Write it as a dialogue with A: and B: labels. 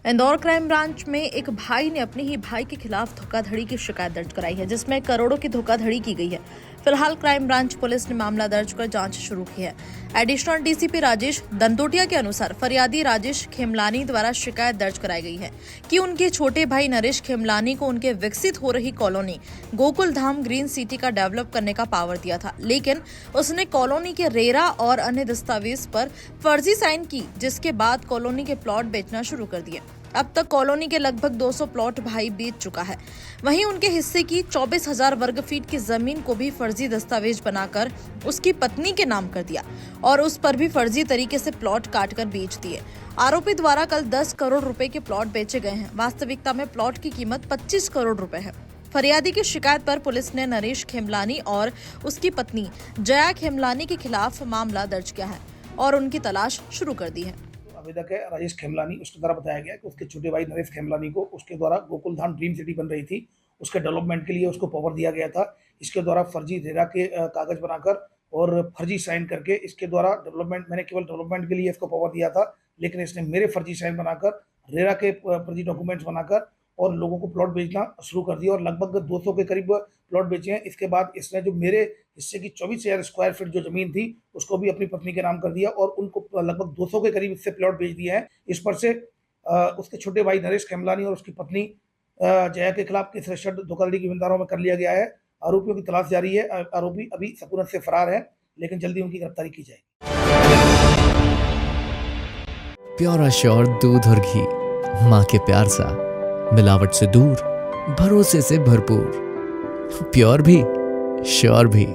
A: Indore crime branch में एक भाई ने अपने ही भाई के खिलाफ धोखाधड़ी की शिकायत दर्ज कराई है, जिसमें करोड़ों की धोखाधड़ी की गई है। फिलहाल क्राइम ब्रांच पुलिस ने मामला दर्ज कर जांच शुरू की है। एडिशनल डीसीपी राजेश दंतोटिया के अनुसार फरियादी राजेश खेमलानी द्वारा शिकायत दर्ज कराई गई है कि उनके छोटे भाई नरेश खेमलानी को उनके विकसित हो रही colony Gokul Dham green city का डेवलप करने का पावर दिया था, लेकिन उसने कॉलोनी के रेरा और अन्य दस्तावेज पर फर्जी साइन की, जिसके बाद कॉलोनी के प्लॉट बेचना शुरू कर दिए। अब तक कॉलोनी के लगभग 200 प्लॉट भाई बेच चुका है। वहीं उनके हिस्से की 24,000 वर्ग फीट की जमीन को भी फर्जी दस्तावेज बनाकर उसकी पत्नी के नाम कर दिया और उस पर भी फर्जी तरीके से प्लॉट काटकर बेच दिए। आरोपी द्वारा कल 10 करोड़ रुपए के प्लॉट बेचे गए हैं। वास्तविकता में प्लॉट की कीमत 25 करोड़ रुपए है। फरियादी की शिकायत पर पुलिस ने नरेश खेमलानी और उसकी पत्नी जया खेमलानी के खिलाफ मामला दर्ज किया है और उनकी तलाश शुरू कर दी है।
B: आवेदक है राजेश खेमलानी। उसके द्वारा बताया गया कि उसके छोटे भाई नरेश खेमलानी को उसके द्वारा गोकुल धाम ड्रीम सिटी बन रही थी, उसके डेवलपमेंट के लिए उसको पावर दिया गया था। इसके द्वारा फर्जी रेरा के कागज बनाकर और फर्जी साइन करके इसके द्वारा डेवलपमेंट, मैंने केवल डेवलपमेंट के लिए इसको पावर दिया था, लेकिन इसने मेरे फर्जी साइन बनाकर रेरा के फर्जी डॉक्यूमेंट्स बनाकर और लोगों को प्लॉट बेचना शुरू कर दिया और लगभग 200 के करीब प्लॉट बेचे हैं। इसके बाद इसने जो मेरे हिस्से की 24,000 स्क्वायर फीट जो जमीन थी उसको भी अपनी पत्नी के नाम कर दिया और उनको लगभग 200 के करीब इससे प्लॉट बेच दिए हैं। इस पर से उसके छोटे भाई नरेश खेमलानी और उसकी पत्नी जया के खिलाफ केस रजिस्टर्ड धोखाधड़ी की धाराओं में कर लिया गया है। आरोपियों की तलाश जारी है। आरोपी अभी सपूरत से फरार है, लेकिन जल्दी उनकी गिरफ्तारी की जाएगी।
C: प्योर श्योर दूध और घी, माँ के प्यार सा, मिलावट से दूर, भरोसे से भरपूर, प्योर भी श्योर भी।